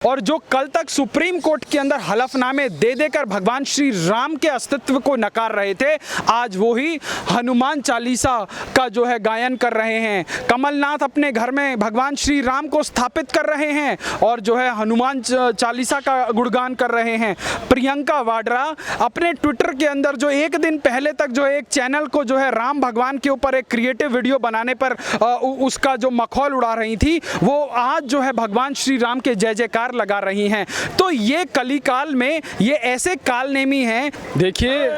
और जो कल तक सुप्रीम कोर्ट के अंदर हलफनामे दे देकर भगवान श्री राम के अस्तित्व को नकार रहे थे, आज वो ही हनुमान चालीसा का जो है गायन कर रहे हैं। कमलनाथ अपने घर में भगवान श्री राम को स्थापित कर रहे हैं और जो है हनुमान चालीसा का गुणगान कर रहे हैं। प्रियंका वाड्रा अपने ट्विटर के अंदर जो एक दिन पहले तक जो एक चैनल को जो है राम भगवान के ऊपर एक क्रिएटिव वीडियो बनाने पर उसका जो मखौल उड़ा रही थी, वो आज जो है भगवान श्री राम के जय जयकार लगा रही हैं। तो ये कलिकाल में ये ऐसे कालनेमी हैं। देखिए,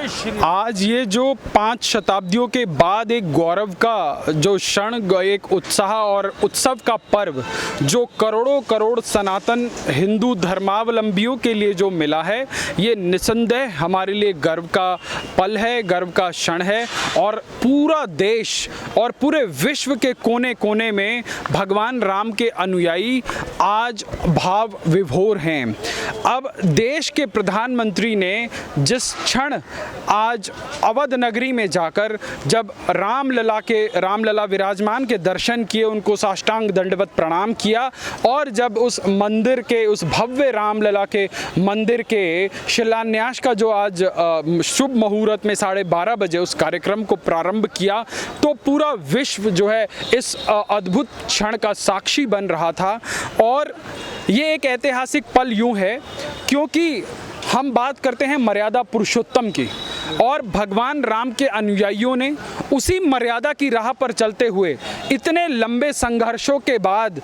आज ये जो 5 शताब्दियों के बाद एक गौरव का जो क्षण, एक उत्साह और उत्सव का पर्व जो करोड़ों करोड़ सनातन हिंदू धर्मावलंबियों के लिए जो मिला है, ये निसंदेह हमारे लिए गर्व का पल है, गर्व का क्षण है। और पूरा देश और पूरे विश्व के कोने कोने में भगवान राम के अनुयायी आज भाव विभोर हैं। अब देश के प्रधानमंत्री ने जिस क्षण आज अवध नगरी में जाकर जब रामलला विराजमान के दर्शन किए, उनको साष्टांग दंडवत प्रणाम किया और जब उस मंदिर के, उस भव्य रामलला के मंदिर के शिलान्यास का जो आज शुभ मुहूर्त में 12:30 बजे उस कार्यक्रम को प्रारंभ किया, तो पूरा विश्व जो है इस अद्भुत क्षण का साक्षी बन रहा था। और ये एक ऐतिहासिक पल यूं है क्योंकि हम बात करते हैं मर्यादा पुरुषोत्तम की, और भगवान राम के अनुयायियों ने उसी मर्यादा की राह पर चलते हुए इतने लंबे संघर्षों के बाद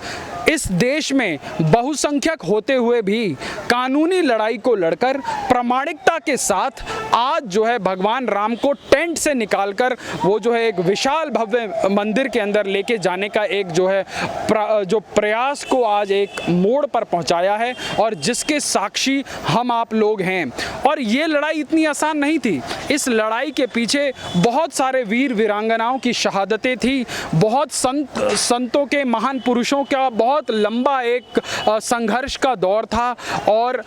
इस देश में बहुसंख्यक होते हुए भी कानूनी लड़ाई को लड़कर प्रामाणिकता के साथ आज जो है भगवान राम को टेंट से निकालकर वो जो है एक विशाल भव्य मंदिर के अंदर लेके जाने का एक जो है जो प्रयास को आज एक मोड़ पर पहुंचाया है, और जिसके साक्षी हम आप लोग हैं। और ये लड़ाई इतनी आसान नहीं थी। इस लड़ाई के पीछे बहुत सारे वीर वीरांगनाओं की शहादतें थी, बहुत संतों के, महान पुरुषों का बहुत लंबा एक संघर्ष का दौर था। और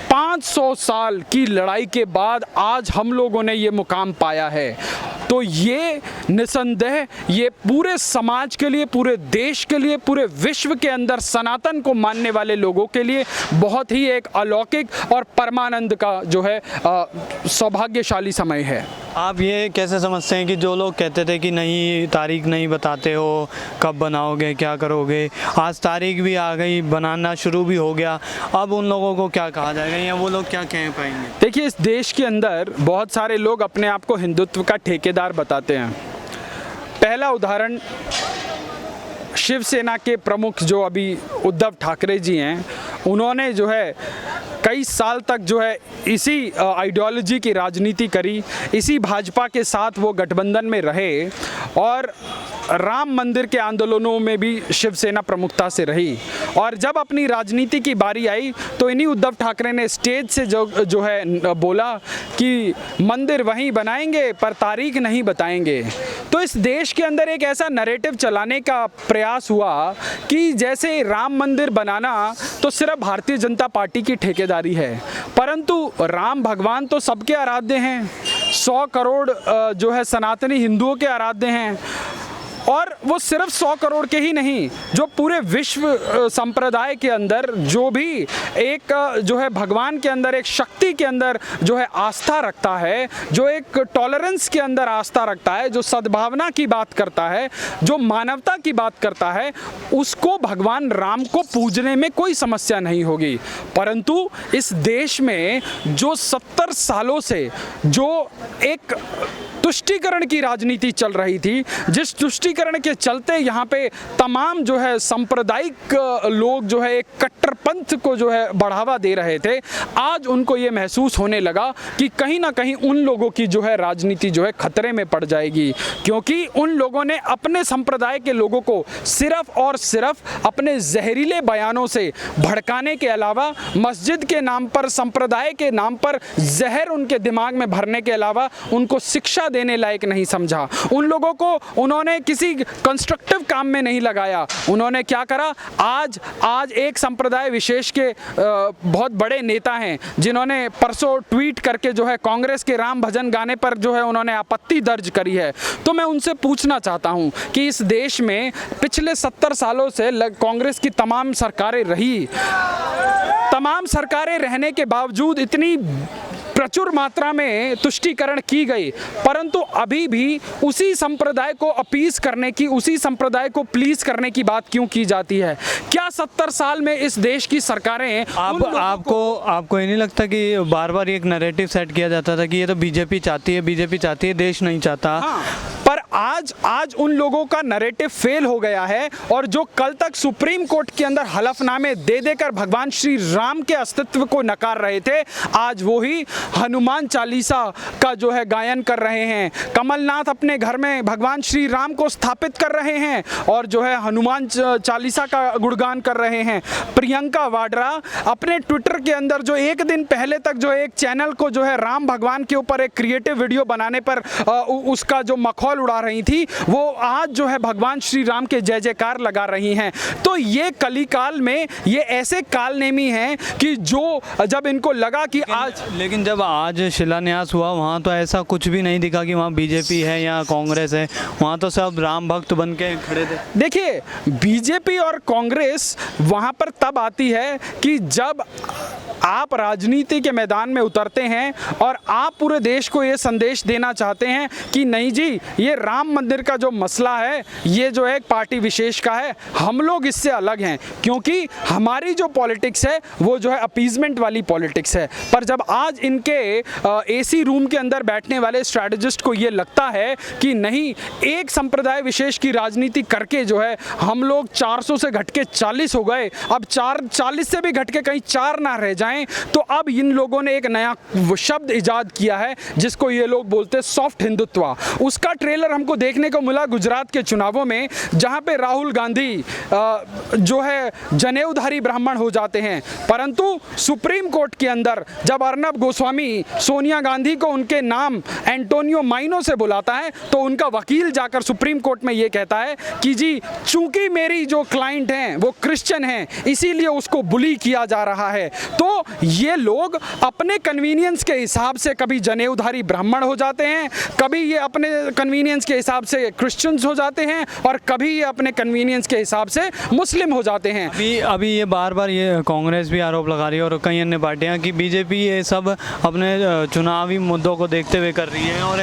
500 साल की लड़ाई के बाद आज हम लोगों ने ये मुकाम पाया है। तो ये निसंदेह ये पूरे समाज के लिए, पूरे देश के लिए, पूरे विश्व के अंदर सनातन को मानने वाले लोगों के लिए बहुत ही एक अलौकिक और परमानंद का जो है सौभाग्यशाली समय है। आप ये कैसे समझते हैं कि जो लोग कहते थे कि नहीं, तारीख नहीं बताते हो, कब बनाओगे, क्या करोगे, आज तारीख भी आ गई, बनाना शुरू भी हो गया, अब उन लोगों को क्या कहा जाएगा या वो लोग क्या कह पाएंगे? देखिए, इस देश के अंदर बहुत सारे लोग अपने आप को हिंदुत्व का ठेकेदार बताते हैं। पहला उदाहरण शिवसेना के प्रमुख जो अभी उद्धव ठाकरे जी हैं, उन्होंने जो है कई साल तक जो है इसी आइडियोलॉजी की राजनीति करी, इसी भाजपा के साथ वो गठबंधन में रहे और राम मंदिर के आंदोलनों में भी शिवसेना प्रमुखता से रही। और जब अपनी राजनीति की बारी आई तो इन्हीं उद्धव ठाकरे ने स्टेज से जो है बोला कि मंदिर वहीं बनाएंगे पर तारीख नहीं बताएंगे। तो इस देश के अंदर एक ऐसा नैरेटिव चलाने का प्रयास हुआ कि जैसे राम मंदिर बनाना तो सिर्फ भारतीय जनता पार्टी की ठेकेदारी है, परंतु राम भगवान तो सबके आराध्य हैं, 100 करोड़ जो है सनातनी हिंदुओं के आराध्य हैं। और वो सिर्फ 100 करोड़ के ही नहीं, जो पूरे विश्व संप्रदाय के अंदर जो भी एक जो है भगवान के अंदर एक शक्ति के अंदर जो है आस्था रखता है, जो एक टॉलरेंस के अंदर आस्था रखता है, जो सद्भावना की बात करता है, जो मानवता की बात करता है, उसको भगवान राम को पूजने में कोई समस्या नहीं होगी। परंतु इस देश में जो 70 सालों से जो एक तुष्टीकरण की राजनीति चल रही थी, जिस तुष्टीकरण के चलते यहाँ पे तमाम जो है सांप्रदायिक लोग जो है एक कट्टरपंथ को जो है बढ़ावा दे रहे थे, आज उनको ये महसूस होने लगा कि कहीं ना कहीं उन लोगों की जो है राजनीति जो है खतरे में पड़ जाएगी, क्योंकि उन लोगों ने अपने संप्रदाय के लोगों को सिर्फ और सिर्फ अपने जहरीले बयानों से भड़काने के अलावा, मस्जिद के नाम पर, संप्रदाय के नाम पर जहर उनके दिमाग में भरने के अलावा, उनको शिक्षा देने लायक नहीं समझा, उन लोगों को उन्होंने किसी कंस्ट्रक्टिव काम में नहीं लगाया। उन्होंने क्या करा, आज एक संप्रदाय विशेष के बहुत बड़े नेता हैं जिन्होंने परसों ट्वीट करके जो है कांग्रेस के राम भजन गाने पर जो है उन्होंने आपत्ति दर्ज करी है। तो मैं उनसे पूछना चाहता हूं कि इस देश में पिछले 70 सालों से कांग्रेस की तमाम सरकारें रही, तमाम सरकारें रहने के बावजूद इतनी प्रचुर मात्रा में तुष्टीकरण की गई, परंतु अभी भी उसी संप्रदाय को अपीस करने की, उसी संप्रदाय को प्लीज करने की बात क्यों की जाती है? क्या 70 साल में इस देश की सरकारें आपको ये नहीं लगता कि बार बार एक नैरेटिव सेट किया जाता था कि ये तो बीजेपी चाहती है, देश नहीं चाहता? हाँ, पर आज उन लोगों का नैरेटिव फेल हो गया है, और जो कल तक सुप्रीम कोर्ट के अंदर हलफनामे दे देकर भगवान श्री राम के अस्तित्व को नकार रहे थे, आज वो ही हनुमान चालीसा का जो है गायन कर रहे हैं। कमलनाथ अपने घर में भगवान श्री राम को स्थापित कर रहे हैं और जो है हनुमान चालीसा का गुणगान कर रहे हैं। प्रियंका वाड्रा अपने ट्विटर के अंदर जो एक दिन पहले तक जो एक चैनल को जो है राम भगवान के ऊपर एक क्रिएटिव वीडियो बनाने पर उसका जो मखौल उड़ा रही थी, वो आज जो है भगवान श्री राम के जय जयकार लगा रही हैं। तो ये कलिकाल में ये ऐसे कालनेमी हैं कि जो जब इनको लगा कि लेकिन जब आज शिलान्यास हुआ वहाँ तो ऐसा कुछ भी नहीं दिखा कि वहाँ बीजेपी है या कांग्रेस है, वहाँ तो सब राम भक्त बन के खड़े थे। देखिए, बीजेपी और कांग्रेस वहाँ पर तब आती है कि जब आप राजनीति के मैदान में उतरते हैं और आप पूरे देश को ये संदेश देना चाहते हैं कि नहीं जी, ये राम मंदिर का जो मसला है ये जो एक पार्टी विशेष का है, हम लोग इससे अलग हैं, क्योंकि हमारी जो पॉलिटिक्स है वो जो है अपीजमेंट वाली पॉलिटिक्स है। पर जब आज इनके एसी रूम के अंदर बैठने वाले स्ट्रैटेजिस्ट को ये लगता है कि नहीं, एक संप्रदाय विशेष की राजनीति करके जो है हम लोग 400 से घट के 40 हो गए, अब 40 से भी घट के कहीं 4 ना रह जाएं, तो अब इन लोगों ने एक नया शब्द इजाद किया है जिसको ये लोग बोलते हैं सॉफ्ट हिंदुत्व। उसका ट्रेलर हमको देखने को मिला गुजरात के चुनावों में, जहां पे राहुल गांधी जो है जनेऊधारी ब्राह्मण हो जाते हैं, परंतु सुप्रीम कोर्ट के अंदर जब अर्नब गोस्वामी सोनिया गांधी को उनके नाम एंटोनियो माइनो से बुलाता है तो उनका वकील जाकर सुप्रीम कोर्ट में ये कहता है कि जी, चूंकि मेरी जो क्लाइंट हैं वो क्रिश्चियन हैं, इसीलिए उसको बुली किया जा रहा है। तो ये लोग अपने कन्वीनियंस के हिसाब से कभी जनेऊधारी ब्राह्मण हो जाते हैं, कभी ये अपने कन्वीनियंस के हिसाब से क्रिश्चियंस हो जाते हैं, और कभी ये अपने कन्वीनियंस के हिसाब से मुस्लिम हो जाते हैं। अभी ये बार बार ये कांग्रेस भी आरोप लगा रही है और कई अन्य पार्टियां कि बीजेपी ये सब अपने चुनावी मुद्दों को देखते हुए कर रही है और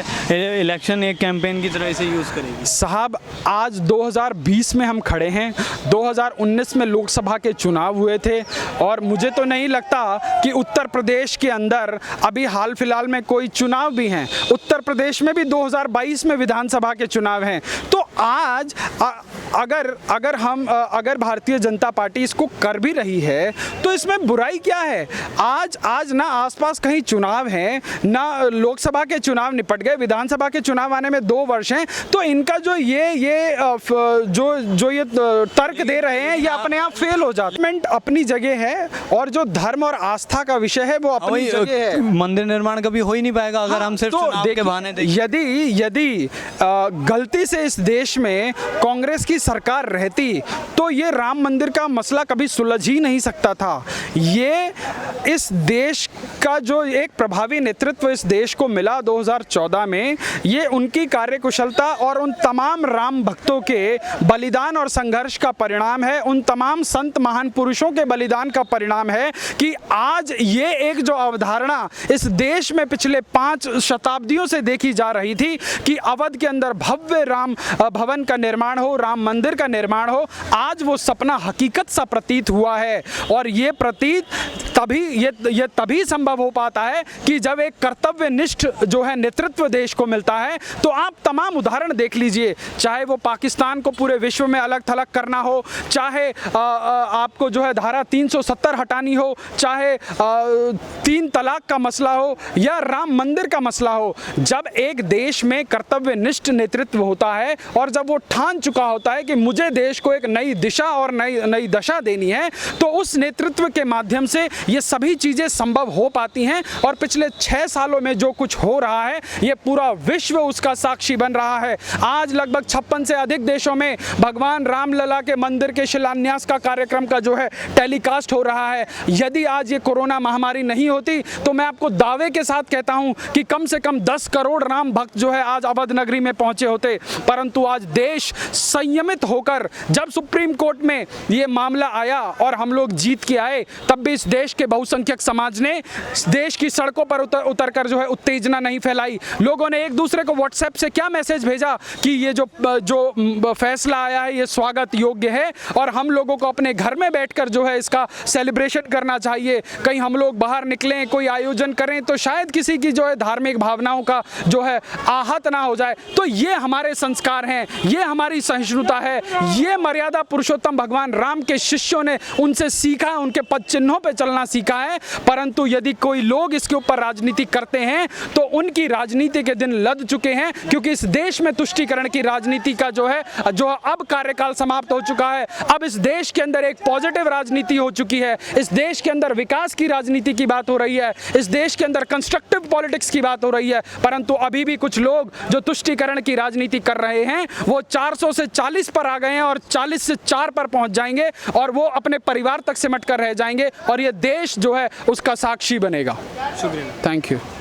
इलेक्शन एक कैंपेन की तरह से यूज़ करेगी। साहब, आज 2020 में हम खड़े हैं, 2019 में लोकसभा के चुनाव हुए थे, और मुझे तो नहीं लगता कि उत्तर प्रदेश के अंदर अभी हाल फिलहाल में कोई चुनाव भी हैं। उत्तर प्रदेश में भी 2022 में विधानसभा के चुनाव हैं। तो आज अगर भारतीय जनता पार्टी इसको कर भी रही है तो इसमें बुराई क्या है? आज ना आसपास कहीं चुनाव हैं, ना लोकसभा के चुनाव निपट गए, विधानसभा के चुनाव आने में 2 वर्ष हैं, तो इनका जो ये तर्क दे रहे हैं ये अपने आप फेल हो जाता है। अपनी जगह है और जो धर्म और आस्था का विषय है वो अपनी जगह है। मंदिर निर्माण कभी हो ही नहीं पाएगा अगर हम सिर्फ चुनाव के बहाने यदि गलती से इस देश में कांग्रेस की सरकार रहती तो ये राम मंदिर का मसला कभी सुलझ ही नहीं सकता था। ये इस देश का जो एक प्रभावी नेतृत्व इस देश को मिला 2014 में, ये उनकी कार्यकुशलता और उन तमाम राम भक्तों के बलिदान और संघर्ष का परिणाम है, उन तमाम संत महान पुरुषों के बलिदान का परिणाम है कि आज ये एक जो अवधारणा इस देश में पिछले 5 शताब्दियों से देखी जा रही थी कि अवध के अंदर भव्य राम भवन का निर्माण हो, राम मंदिर का निर्माण हो, आज वो सपना हकीकत सा प्रतीत हुआ है। और ये प्रतीत तभी संभव हो पाता है कि जब एक कर्तव्यनिष्ठ जो है नेतृत्व देश को मिलता है। तो आप तमाम उदाहरण देख लीजिए, चाहे वो पाकिस्तान को पूरे विश्व में अलग थलग करना हो, चाहे आपको जो है धारा 370 हटानी हो, चाहे 3 तलाक का मसला हो या राम मंदिर का मसला हो, जब एक देश में कर्तव्यनिष्ठ नेतृत्व होता है और जब वो ठान चुका होता है कि मुझे देश को एक नई दिशा और नई दशा देनी है, तो उस नेतृत्व के माध्यम से ये सभी चीज़ें संभव हो पाती हैं। और पिछले 6 सालों में जो कुछ हो रहा है ये पूरा विश्व उसका साक्षी बन रहा है। आज लगभग 56 से अधिक देशों में भगवान रामलला के मंदिर के शिलान्यास का कार्यक्रम का जो है टेलीकास्ट हो रहा है। यदि आज ये कोरोना महामारी नहीं होती तो मैं आपको दावे के साथ कहता हूं कि कम से कम 10 करोड़ राम भक्त जो है आज अवध नगरी में पहुंचे होते। परंतु आज देश संयमित होकर, जब सुप्रीम कोर्ट में ये मामला आया और हम लोग जीत के आए, तब भी इस देश के बहुसंख्यक समाज ने देश की सड़कों पर उतर कर जो है उत्तेजना नहीं फैलाई। लोगों ने एक दूसरे को व्हाट्सएप से क्या मैसेज भेजा कि ये जो फैसला आया है ये स्वागत योग्य है और हम लोगों को अपने घर में बैठकर जो है इसका सेलिब्रेशन करना चाहिए। कहीं हम लोग बाहर निकलें, कोई आयोजन करें तो शायद किसी की जो है धार्मिक भावनाओं का जो है आहत ना हो जाए। तो ये हमारे संस्कार हैं, ये हमारी सहिष्णुता है, ये मर्यादा पुरुषोत्तम भगवान राम के शिष्यों ने उनसे सीखा, उनके पद चिन्हों पे चलना सीखा है। परंतु यदि कोई लोग इसके ऊपर राजनीति करते हैं तो उनकी राजनीति के दिन लद चुके हैं, क्योंकि इस देश में तुष्टीकरण की राजनीति का जो अब कार्यकाल समाप्त हो चुका है। अब इस देश के अंदर एक पॉजिटिव राजनीति हो चुकी है। इस देश के अंदर विकास की राजनीति की बात हो रही है, इस देश के अंदर कंस्ट्रक्टिव पॉलिटिक्स की बात हो रही है। परंतु अभी भी कुछ लोग जो तुष्टीकरण की राजनीति कर रहे हैं वो 400 से 40 पर आ गए हैं और 40 से 4 पर पहुंच जाएंगे और वो अपने परिवार तक सिमट कर रह जाएंगे और ये देश जो है उसका साक्षी बनेगा। शुक्रिया। Thank you.